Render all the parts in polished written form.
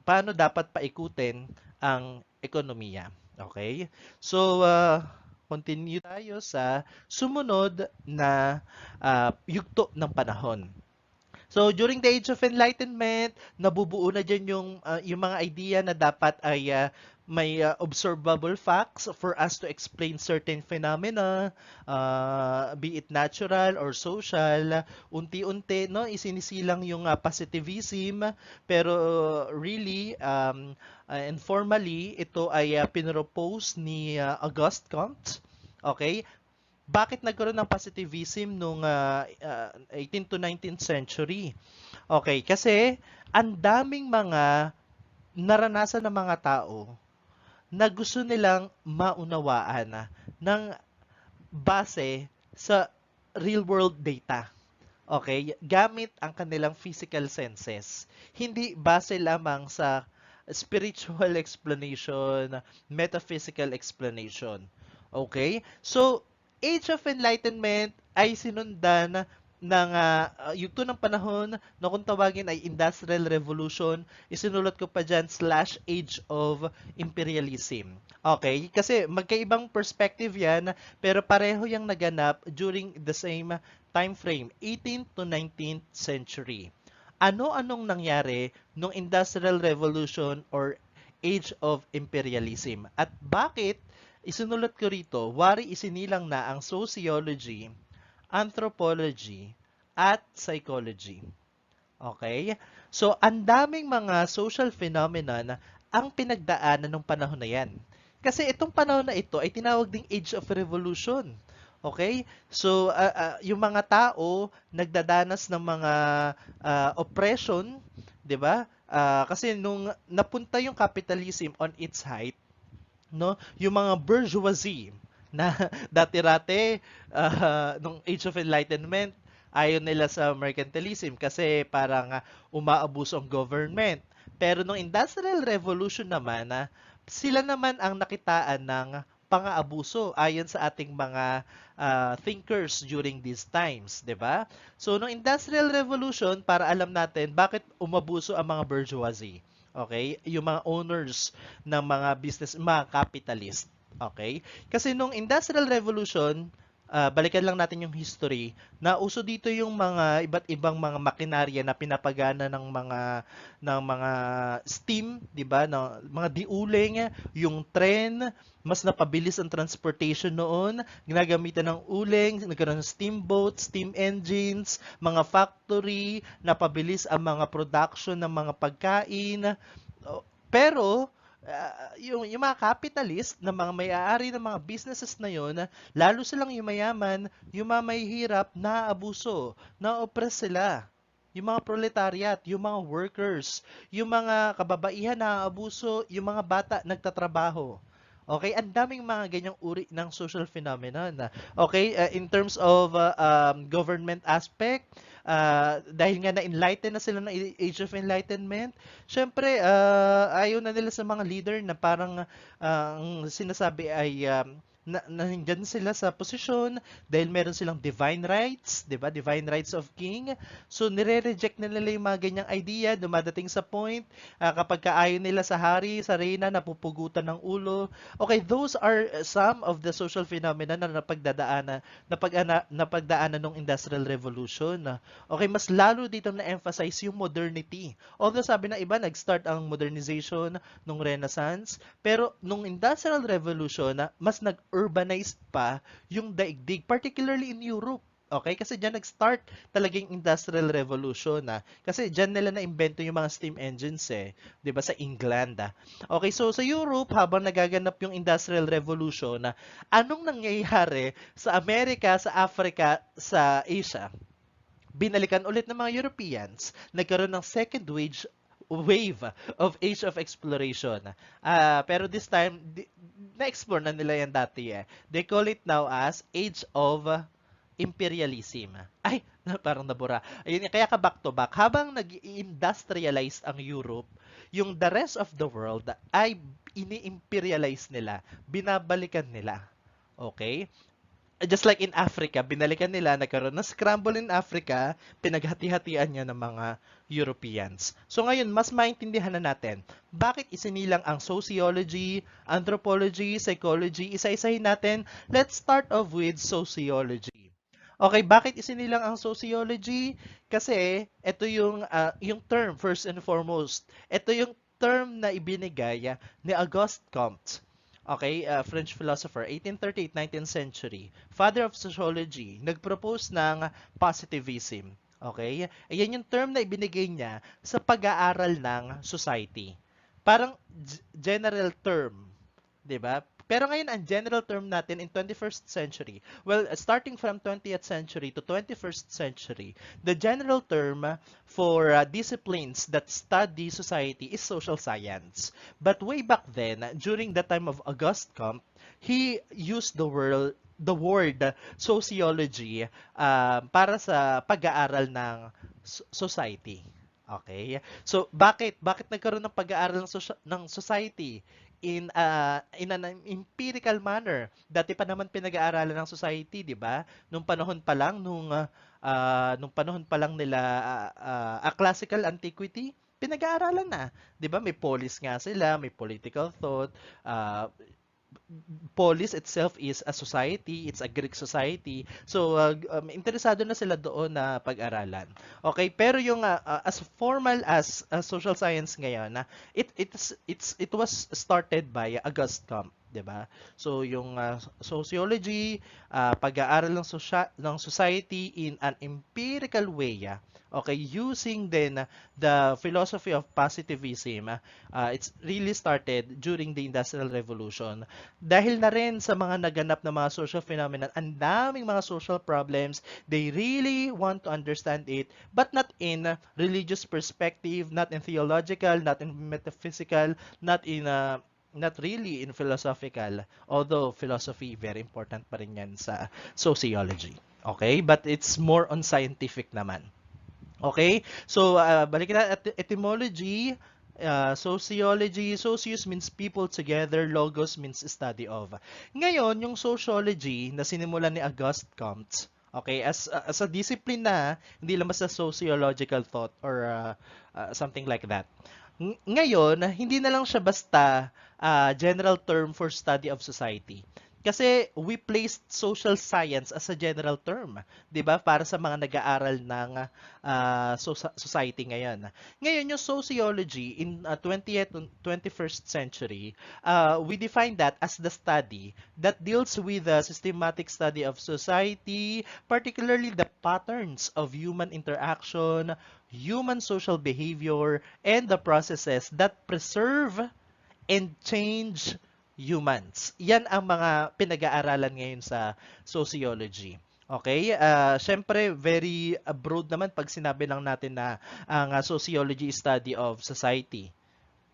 paano dapat paikutin ang ekonomiya. Okay? So, continue tayo sa sumunod na yugto ng panahon. So, during the Age of Enlightenment, nabubuo na dyan yung mga idea na dapat ay may observable facts for us to explain certain phenomena, be it natural or social. Unti-unti, no, isinisilang yung positivism, pero really, informally, ito ay pinropose ni Auguste Comte. Okay? Bakit nagkaroon ng positivism nung 18th to 19th century? Okay, kasi ang daming mga naranasan ng mga tao na gusto nilang maunawaan ng base sa real world data. Okay, gamit ang kanilang physical senses. Hindi base lamang sa spiritual explanation, metaphysical explanation. Okay? So, Age of Enlightenment ay sinundan ng yugto ng panahon na kung tawagin ay Industrial Revolution, isinulat ko pa dyan /Age of Imperialism. Okay? Kasi magkaibang perspective yan, pero pareho yung naganap during the same time frame, 18th to 19th century. Ano-anong nangyari nung Industrial Revolution or Age of Imperialism? At bakit isinulat ko rito, wari isinilang na ang sociology, anthropology, at psychology. Okay? So, ang daming mga social phenomenon ang pinagdaanan ng panahon na yan. Kasi itong panahon na ito ay tinawag ding Age of Revolution. Okay? So, yung mga tao nagdadanas ng mga oppression, 'di ba? Kasi nung napunta yung capitalism on its height, no, yung mga bourgeoisie na dati-rate nung Age of Enlightenment, ayaw nila sa mercantilism kasi parang umaabuso ang government. Pero nung Industrial Revolution naman, sila naman ang nakitaan ng pang-aabuso ayon sa ating mga thinkers during these times, 'di ba? So nung Industrial Revolution, para alam natin bakit umabuso ang mga bourgeoisie. Okay? Yung mga owners ng mga business, mga capitalist. Okay? Kasi nung Industrial Revolution, balikan lang natin yung history, nauso dito yung mga iba't ibang mga makinarya na pinapagana ng mga steam, 'di ba? Ng mga diuling, yung tren, mas napabilis ang transportation noon, ginagamitan ng uling, nagkaroon ng steamboat, steam engines, mga factory, napabilis ang mga production ng mga pagkain. Pero yung mga capitalist na mga may-aari ng mga businesses na yon, lalo silang yumayaman, yung mga mahihirap, naaabuso, na-oppress sila. Yung mga proletariat, yung mga workers, yung mga kababaihan naaabuso, yung mga bata nagtatrabaho. Okay, ang daming mga ganyang uri ng social phenomenon. Okay, in terms of government aspect, dahil nga na-enlighten na sila ng Age of Enlightenment, syempre, ayaw na nila sa mga leader na parang ang sinasabi ay nandyan sila sa posisyon dahil meron silang divine rights, 'di ba? Divine rights of king. So nire-reject na nila yung mga ganyang idea, dumadating sa point kapag kaayon nila sa hari, sa reyna, napupugutan ng ulo. Okay, those are some of the social phenomena na napagdaanan ng Industrial Revolution. Okay, mas lalo dito na-emphasize yung modernity. Although sabi ng iba, nag-start ang modernization nung Renaissance, pero nung Industrial Revolution, mas nag-urbanize pa yung daigdig, particularly in Europe. Okay? Kasi dyan nag-start talagang Industrial Revolution. Kasi dyan nila na-invento yung mga steam engines eh. 'Di ba sa England. Okay, so sa Europe, habang nagaganap yung Industrial Revolution, anong nangyayari sa Amerika, sa Africa, sa Asia? Binalikan ulit ng mga Europeans, nagkaroon ng second wave of Age of Exploration. Pero this time, na-explore na nila yan dati eh. They call it now as Age of Imperialism. Ay, parang nabura. Ayun, kaya ka back to back. Habang nag-industrialize ang Europe, yung the rest of the world ay ini-imperialize nila, binabalikan nila. Okay? just like in Africa, binalikan nila, nagkaroon ng scramble in Africa, pinaghati-hatian niya ng mga Europeans. So ngayon, mas maintindihan na natin, bakit isinilang ang sociology, anthropology, psychology, isa-isahin natin. Let's start off with sociology. Okay, bakit isinilang ang sociology? Kasi ito yung term, first and foremost. Ito yung term na ibinigay ni Auguste Comte. Okay, French philosopher, 1838, 19th century, father of sociology, nag-propose ng positivism. Okay? Ayan yung term na ibinigay niya sa pag-aaral ng society. Parang general term, 'di ba? Pero ngayon ang general term natin in 21st century, well, starting from 20th century to 21st century, the general term for disciplines that study society is social science. But way back then, during the time of Auguste Comte, he used the word sociology para sa pag-aaral ng society. Okay? So bakit nagkaroon ng pag-aaral ng society in an empirical manner? Dati pa naman pinag-aaralan ng society, 'di ba? Nung panahon pa lang nila a classical antiquity, pinag-aaralan na, 'di ba? May polis nga sila, may political thought, polis itself is a society, it's a Greek society. So, interesado na sila doon na pag-aralan. Okay, pero yung as formal as social science ngayon, it was started by Auguste Comte, 'di ba? So, yung sociology, pag-aaral ng society in an empirical way, okay, using then the philosophy of positivism, it's really started during the Industrial Revolution. Dahil na rin sa mga naganap na mga social phenomena, ang daming mga social problems, they really want to understand it, but not in religious perspective, not in theological, not in metaphysical, not really in philosophical, although philosophy very important pa rin yan sa sociology. Okay? But it's more on scientific naman. Okay? So, balikan na etymology, sociology. Socius means people together, logos means study of. Ngayon, yung sociology na sinimulan ni Auguste Comte, okay, as a discipline na, hindi lang basta sociological thought or something like that. Ngayon, hindi na lang siya basta general term for study of society. Kasi we placed social science as a general term, 'di ba? Para sa mga nag-aaral ng society ngayon. Ngayon yung sociology in 20th and 21st century, we define that as the study that deals with the systematic study of society, particularly the patterns of human interaction, human social behavior, and the processes that preserve and change humans. Yan ang mga pinag-aaralan ngayon sa sociology. Okay? Syempre, very broad naman pag sinabi lang natin na ang sociology is study of society.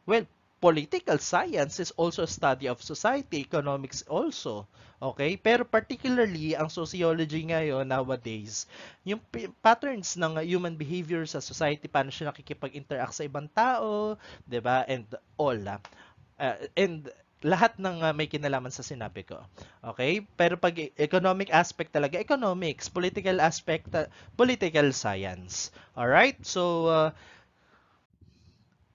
Well, political science is also a study of society, economics also. Okay? Pero particularly, ang sociology ngayon nowadays, yung patterns ng human behavior sa society, paano siya nakikipag-interact sa ibang tao, 'di ba? And all. And lahat ng may kinalaman sa sinabi ko. Okay? Pero pag economic aspect talaga, economics. Political aspect, political science. Alright? So,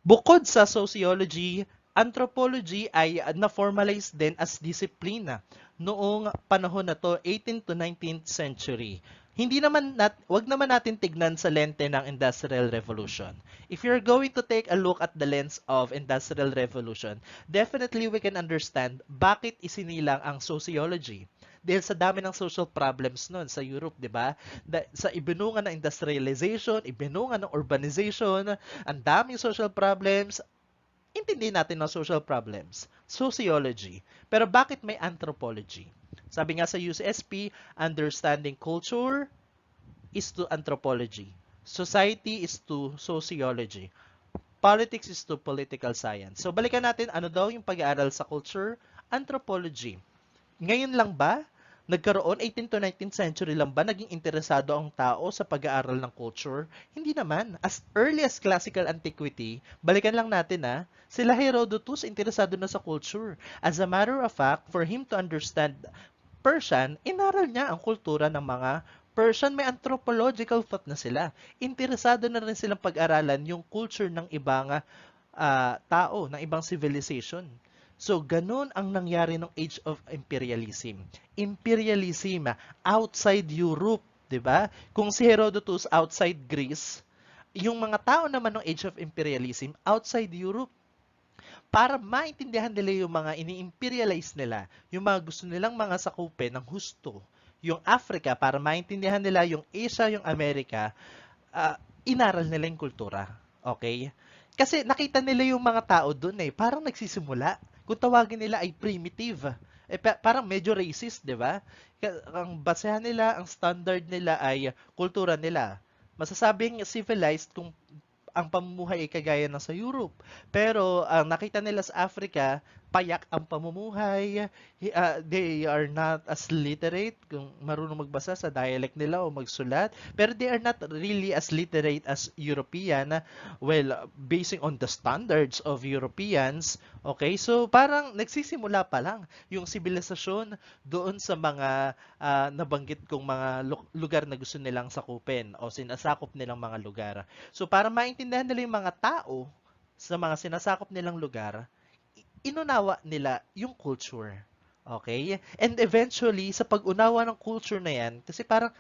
bukod sa sociology, anthropology ay na-formalize din as disiplina noong panahon na to, 18th to 19th century. Wag naman natin tignan sa lente ng Industrial Revolution. If you're going to take a look at the lens of Industrial Revolution, definitely we can understand bakit isinilang ang sociology. Dahil sa dami ng social problems noon sa Europe, di ba? Sa ibinunga ng industrialization, ibinunga ng urbanization, ang daming social problems, intindi natin ng social problems. Sociology. Pero bakit may anthropology? Sabi nga sa UCSP, understanding culture is to anthropology. Society is to sociology. Politics is to political science. So balikan natin ano daw yung pag-aaral sa culture, anthropology. Ngayon lang ba nagkaroon 18th to 19th century lang ba naging interesado ang tao sa pag-aaral ng culture? Hindi naman. As early as classical antiquity, balikan lang natin sila Herodotus interesado na sa culture. As a matter of fact, for him to understand Persian, inaral niya ang kultura ng mga Persian. May anthropological thought na sila. Interesado na rin silang pag-aralan yung culture ng ibang tao, ng ibang civilization. So, ganun ang nangyari ng Age of Imperialism. Imperialism outside Europe, 'di ba? Kung si Herodotus outside Greece, yung mga tao naman ng Age of Imperialism outside Europe, para maintindihan nila yung mga ini-imperialize nila, yung mga gusto nilang mga sakupin ng husto, yung Africa, para maintindihan nila yung Asia, yung America, inaral nila yung kultura. Okay? Kasi nakita nila yung mga tao doon parang nagsisimula. Kung tawagin nila ay primitive. Parang medyo racist, di ba? Ang basehan nila, ang standard nila ay kultura nila. Masasabing civilized kung ang pamumuhay ay kagaya ng sa Europe. Pero ang nakita nila sa Africa, payak ang pamumuhay. They are not as literate kung marunong magbasa sa dialect nila o magsulat. Pero they are not really as literate as European. Well, basing on the standards of Europeans, okay? So parang nagsisimula pa lang yung sibilisasyon doon sa mga nabanggit kong mga lugar na gusto nilang sakupin o sinasakop nilang mga lugar. So para maintindihan nila yung mga tao sa mga sinasakop nilang lugar, inunawa nila yung culture. Okay? And eventually, sa pag-unawa ng culture na yan, kasi parang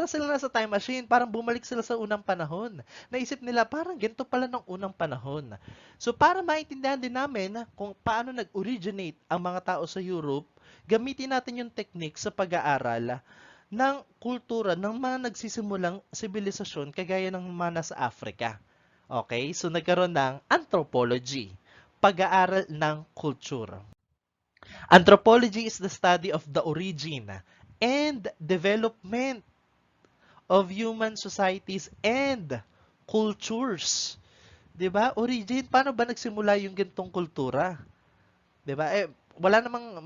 sila nasa time machine, parang bumalik sila sa unang panahon. Naisip nila, parang ganito pala ng unang panahon. So para maintindihan din namin kung paano nag-originate ang mga tao sa Europe, gamitin natin yung technique sa pag-aaral ng kultura ng mga nagsisimulang sibilisasyon kagaya ng mga nasa Africa. Okay? So nagkaroon ng anthropology, pag-aaral ng culture. Anthropology is the study of the origin and development of human societies and cultures. 'Di ba? Origin, paano ba nagsimula yung gantong kultura? 'Di ba? Wala namang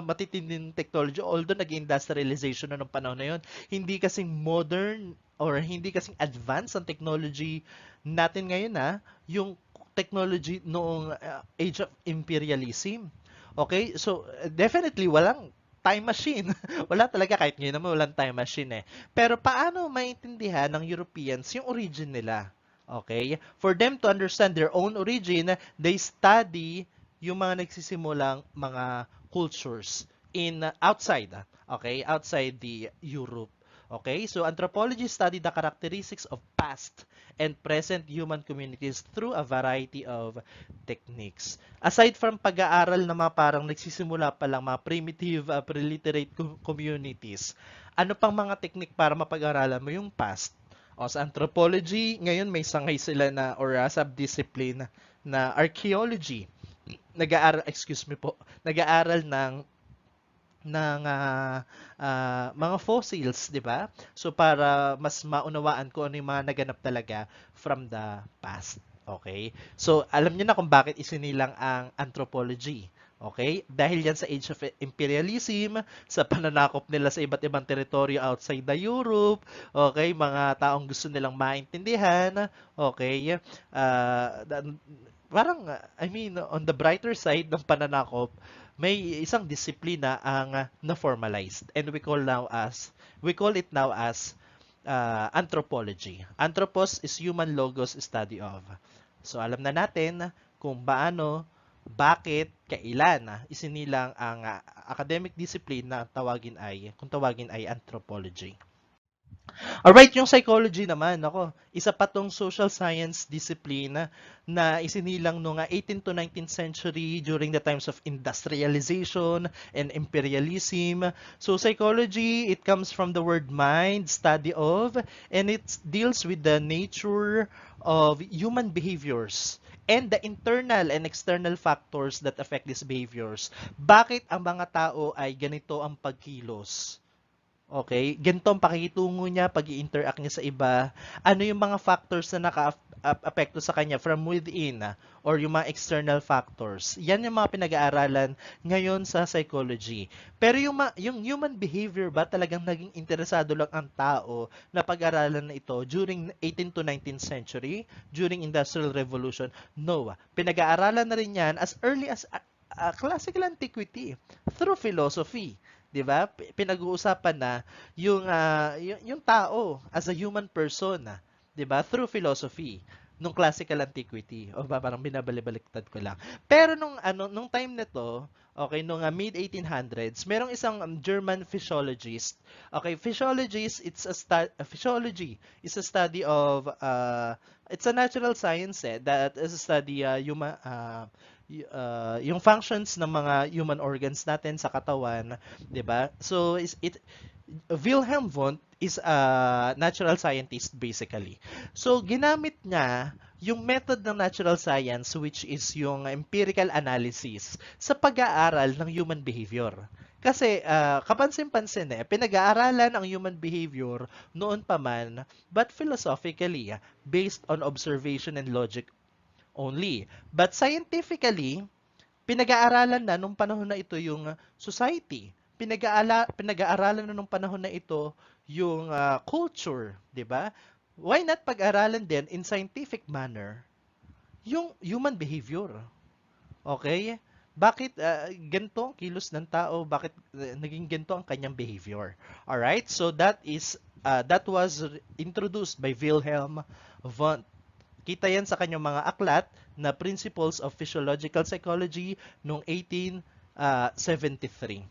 matitinding technology, although nag-industrialization na ng panahon na yun. Hindi kasing modern or hindi kasing advanced ang technology natin ngayon yung technology noong age of imperialism. Okay? So, definitely walang time machine. Wala talaga, kahit ngayon naman walang time machine Pero paano maintindihan ng Europeans yung origin nila? Okay? For them to understand their own origin, they study yung mga nagsisimulang mga cultures in outside the Europe. Okay? So anthropology study the characteristics of past and present human communities through a variety of techniques. Aside from pag-aaral na mga parang nagsisimula pa lang mga primitive, pre-literate communities, ano pang mga technique para mapag-aralan mo yung past? O sa anthropology, ngayon may sangay sila na or subdiscipline na archaeology. Nag-aaral ng mga fossils, 'di ba? So para mas maunawaan ko ano yung mga naganap talaga from the past. Okay? So alam niyo na kung bakit isinilang ang anthropology. Okay? Dahil yan sa Age of Imperialism, sa pananakop nila sa iba't ibang teritoryo outside the Europe, okay? Mga taong gusto nilang maintindihan, okay? Parang, on the brighter side ng pananakop, may isang disiplina ang na-formalized. And we call it now as anthropology. Anthropos is human, logos, study of. So, alam na natin kung paano, bakit, kailan isinilang ang academic discipline na kung tawagin ay anthropology. Alright, yung psychology naman, isa pa tong social science discipline na isinilang noong 18th to 19th century during the times of industrialization and imperialism. So psychology, it comes from the word mind, study of, and it deals with the nature of human behaviors and the internal and external factors that affect these behaviors. Bakit ang mga tao ay ganito ang pagkilos? Okay? Ganito ang pakikitungo niya, pag-i-interact niya sa iba. Ano yung mga factors na naka-apekto sa kanya from within or yung mga external factors. Yan yung mga pinag-aaralan ngayon sa psychology. Pero yung human behavior ba talagang naging interesado lang ang tao na pag-aralan na ito during 18th to 19th century, during Industrial Revolution? No. Pinag-aaralan na rin yan as early as classical antiquity through philosophy. 'Di ba? Pinag-uusapan na yung tao as a human person, 'di ba? Through philosophy nung classical antiquity. O ba parang binabalibaliktad ko lang. Pero nung time nito, okay, nung mid 1800s, merong isang German physiologist. Okay, physiology is a study of it's a natural science that is a study yung functions ng mga human organs natin sa katawan, 'di ba? So Wilhelm Wundt is a natural scientist basically. So ginamit niya yung method ng natural science, which is yung empirical analysis, sa pag-aaral ng human behavior. Kasi kapansin-pansin pinag-aaralan ang human behavior noon pa man, but philosophically, based on observation and logic only. But scientifically, pinag-aaralan na nung panahon na ito yung society. Pinag-aaralan na nung panahon na ito yung culture, 'di ba? Why not pag-aralan din in scientific manner yung human behavior? Okay? Bakit ganito ang kilos ng tao? Bakit naging ganito ang kanyang behavior? All right? So that was introduced by Wilhelm Wundt. Kita yan sa kanyang mga aklat na Principles of Physiological Psychology noong 1873.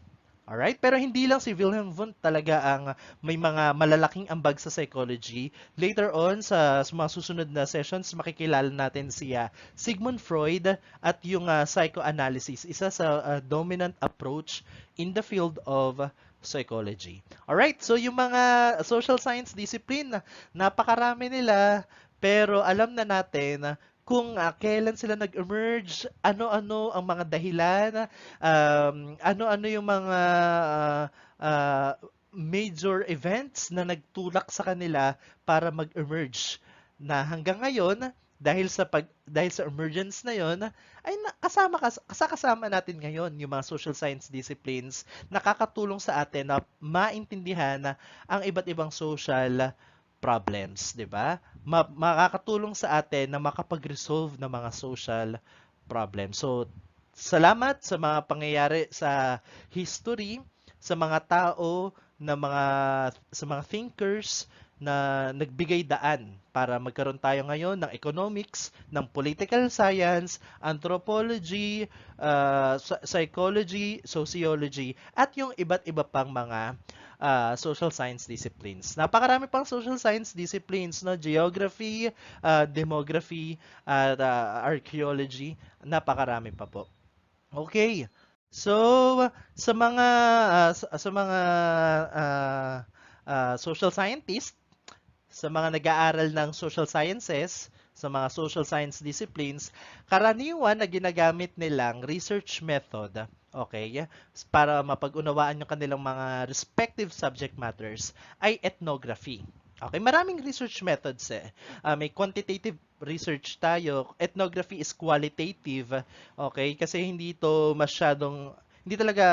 Alright? Pero hindi lang si Wilhelm Wundt talaga ang may mga malalaking ambag sa psychology. Later on, sa mga susunod na sessions, makikilala natin si Sigmund Freud at yung psychoanalysis, isa sa dominant approach in the field of psychology. Alright? So yung mga social science discipline, napakarami nila, pero alam na natin kung kailan sila nag-emerge, ano-ano ang mga dahilan, ano-ano yung mga major events na nagtulak sa kanila para mag-emerge. Na hanggang ngayon, dahil sa emergence na yon, ay kasama natin ngayon yung mga social science disciplines, nakakatulong sa atin na maintindihan ang iba't ibang social problems, 'di ba? Makakatulong sa atin na makapag-resolve ng mga social problems. So, salamat sa mga pangyayari sa history, sa mga tao sa mga thinkers na nagbigay daan para magkaroon tayo ngayon ng economics, ng political science, anthropology, psychology, sociology, at yung iba't iba pang mga social science disciplines. Napakarami pang social science disciplines, no? Geography, demography, at archaeology. Napakarami pa po. Okay. So, sa mga social scientists, sa mga nag-aaral ng social sciences, sa mga social science disciplines, karaniwan na ginagamit nilang research method, okay, para mapag-unawaan yung kanilang mga respective subject matters, ay ethnography. Okay, maraming research methods may quantitative research tayo. Ethnography is qualitative, okay, kasi hindi talaga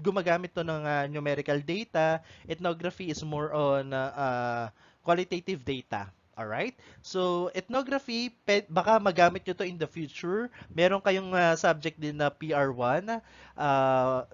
gumagamit to ng numerical data. Ethnography is more on qualitative data. Alright? So, ethnography, baka magamit nyo to in the future. Meron kayong subject din na PR1.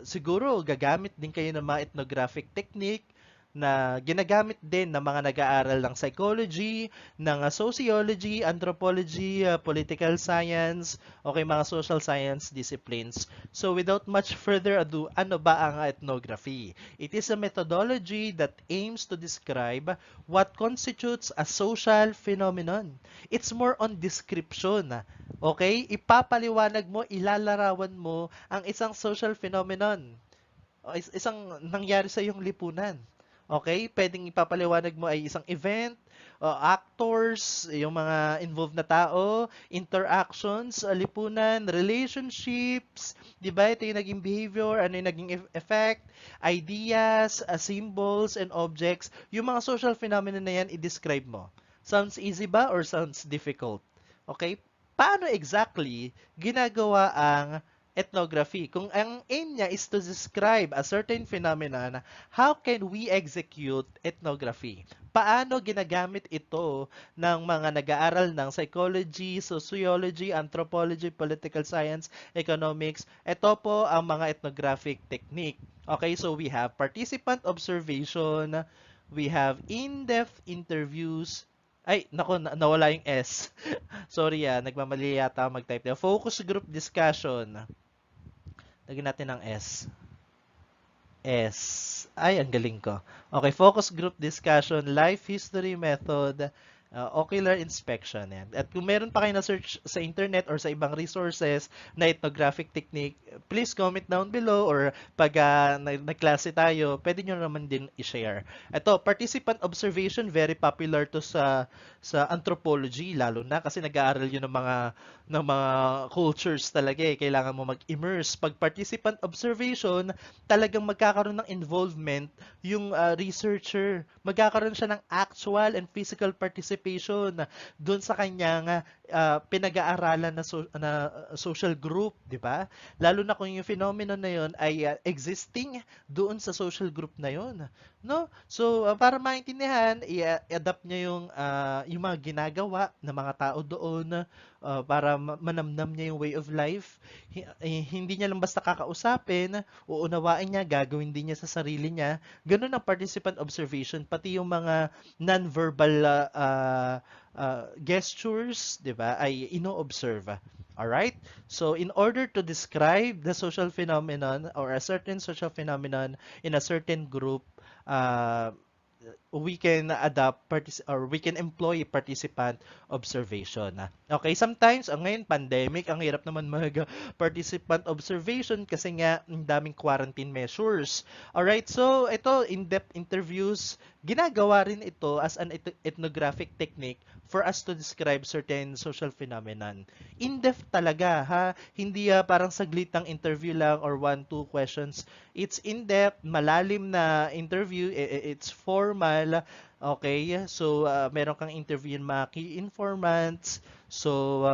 Siguro, gagamit din kayo ng mga ethnographic technique na ginagamit din ng mga nag-aaral ng psychology, ng sociology, anthropology, political science, okay, mga social science disciplines. So without much further ado, ano ba ang ethnography? It is a methodology that aims to describe what constitutes a social phenomenon. It's more on description. Okay? Ipapaliwanag mo, ilalarawan mo ang isang social phenomenon. Isang nangyari sa iyong lipunan. Okay? Pwedeng ipapaliwanag mo ay isang event, actors, yung mga involved na tao, interactions, lipunan, relationships, di ba? Ito yung naging behavior, ano yung naging effect, ideas, symbols, and objects. Yung mga social phenomena na yan, i-describe mo. Sounds easy ba or sounds difficult? Okay? Paano exactly ginagawa ang ethnography. Kung ang aim niya is to describe a certain phenomenon, how can we execute ethnography? Paano ginagamit ito ng mga nag-aaral ng psychology, sociology, anthropology, political science, economics? Ito po ang mga ethnographic technique. Okay, so we have participant observation, we have in-depth interviews. Ay, nako, nawala yung S. Sorry nagmamali yata ako mag-type. Focus group discussion. Lagyan natin ng S. S. Ay, ang galing ko. Okay, focus group discussion, life history method, ocular inspection. Yan. At kung meron pa kayo na search sa internet or sa ibang resources na ethnographic technique, please comment down below or pag nagklase tayo, pwede nyo naman din i-share. Ito, participant observation, very popular to sa anthropology, lalo na kasi nag-aaral yun ng mga cultures talaga eh. Kailangan mo mag-immerse. Pag participant observation, talagang magkakaroon ng involvement yung researcher. Magkakaroon siya ng actual and physical participation doon sa kanyang pinag-aaralan na social group, di ba? Lalo na kung yung phenomenon na yun ay existing doon sa social group na yun. No? So, para maintindihan, i-adapt niya yung mga ginagawa ng mga tao doon para manamnam niya yung way of life. Hindi niya lang basta kakausapin, uunawain niya, gagawin din niya sa sarili niya. Ganun ang participant observation, pati yung mga non-verbal gestures, 'di ba, ay ino-observe. Alright? So, in order to describe the social phenomenon or a certain social phenomenon in a certain group, uh, we can or we can employ participant observation. Okay, sometimes ngayon pandemic, ang hirap naman mag participant observation kasi nga ang daming quarantine measures. All right, so ito in-depth interviews, ginagawa rin ito as an ethnographic technique for us to describe certain social phenomenon. In-depth talaga ha, hindi parang saglitang interview lang or 1-2 questions. It's in-depth, malalim na interview, it's formal. Okay, so meron kang interview ng mga key informants. So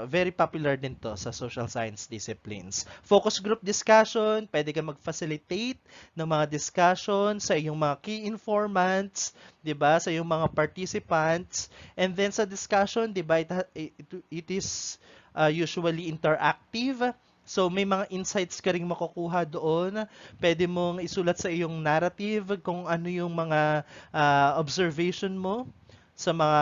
very popular din to sa social science disciplines. Focus group discussion, pwede ka mag-facilitate ng mga discussion sa iyong mga key informants, 'di ba? Sa iyong mga participants. And then sa discussion, 'di ba, it is usually interactive. So may mga insights ka ring makukuha doon. Pwede mong isulat sa iyong narrative kung ano yung mga observation mo sa mga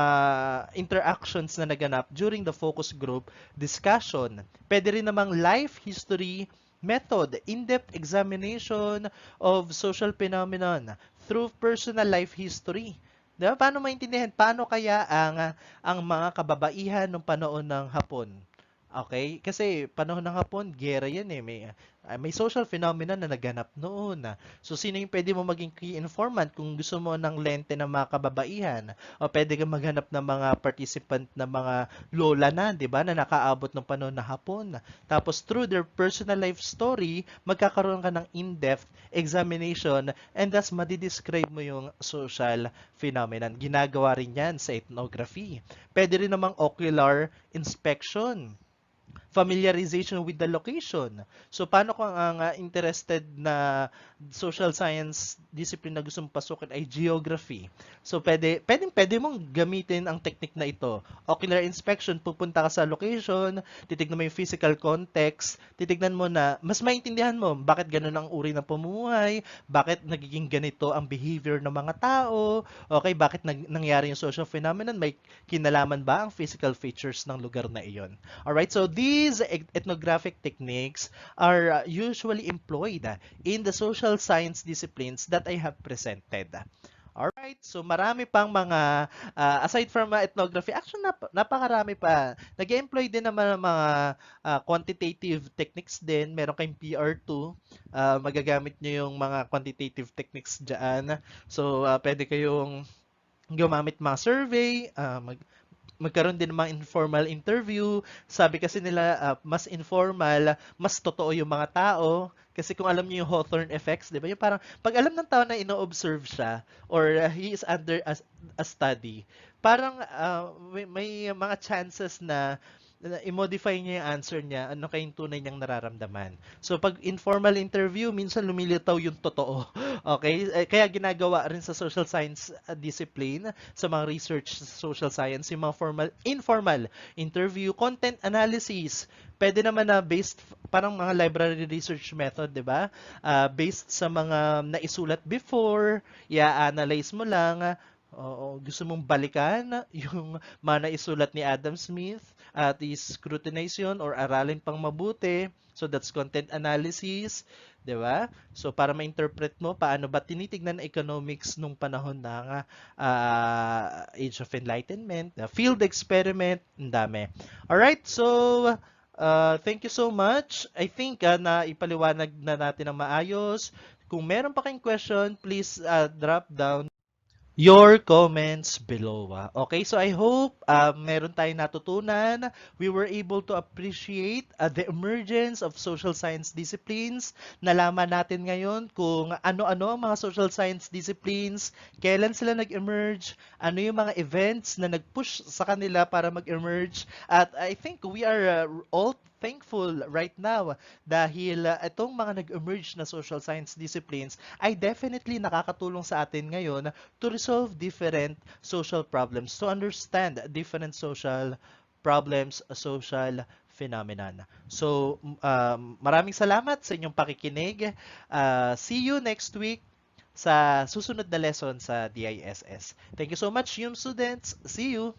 interactions na naganap during the focus group discussion. Pwede rin namang life history method, in-depth examination of social phenomenon through personal life history. Diba? Paano maintindihan? Paano kaya ang mga kababaihan ng panahon ng Hapon? Okay? Kasi panahon ng Hapon, gera yan eh. May social phenomena na naganap noon. So, sino yung pwede mo maging key informant kung gusto mo ng lente ng mga kababaihan? O pwede ka maghanap ng mga participant na mga lola na, di ba, na nakaabot ng panahon ng Hapon. Tapos, through their personal life story, magkakaroon ka ng in-depth examination and thus, madidescribe mo yung social phenomenon. Ginagawa rin yan sa ethnography. Pwede rin namang ocular inspection, familiarization with the location. So, paano kung ang interested na social science discipline na gusto mong pasukin ay geography? So, pwede mong gamitin ang technique na ito. Ocular inspection, pupunta ka sa location, titignan mo yung physical context, titignan mo na, mas maintindihan mo bakit ganun ang uri ng pamumuhay, bakit nagiging ganito ang behavior ng mga tao, okay, bakit nangyari yung social phenomenon, may kinalaman ba ang physical features ng lugar na iyon. Alright, so these ethnographic techniques are usually employed in the social science disciplines that I have presented. Alright, so marami pang mga, aside from ethnography, actually napakarami pa. Nag-employ din naman ng mga quantitative techniques din. Meron kayong PR2, magagamit nyo yung mga quantitative techniques dyan. So, pwede kayong gumamit mga survey, magkaroon din ng mga informal interview. Sabi kasi nila, mas informal, mas totoo yung mga tao. Kasi kung alam niyo yung Hawthorne effects, di ba? Yung parang, pag alam ng tao na ino-observe siya, or he is under a study, parang may mga chances na i-modify niya yung answer niya, ano kayong tunay niyang nararamdaman. So, pag informal interview, minsan lumilitaw yung totoo. Okay? Kaya ginagawa rin sa social science discipline, sa mga research sa social science, yung mga informal interview, content analysis. Pwede naman na based, parang mga library research method, di ba? Based sa mga naisulat before, i-analyze mo lang, oo, gusto mong balikan yung mga naisulat ni Adam Smith at i-scrutinize yun or aralin pang mabuti. So that's content analysis, 'di ba? So para ma-interpret mo paano ba tinitignan ng economics nung panahon ng Age of Enlightenment, field experiment, ang dami. All right, so thank you so much. I think na ipaliwanag na natin ng maayos. Kung meron pa kayong question, please drop down your comments below. Okay, so I hope meron tayong natutunan. We were able to appreciate the emergence of social science disciplines. Nalaman natin ngayon kung ano-ano ang mga social science disciplines, kailan sila nag-emerge, ano yung mga events na nag-push sa kanila para mag-emerge. At I think we are all thankful right now dahil itong mga nag-emerge na social science disciplines ay definitely nakakatulong sa atin ngayon to resolve different social problems, to understand different social problems, social phenomenon. So, maraming salamat sa inyong pakikinig. See you next week sa susunod na lesson sa DISS. Thank you so much, students. See you!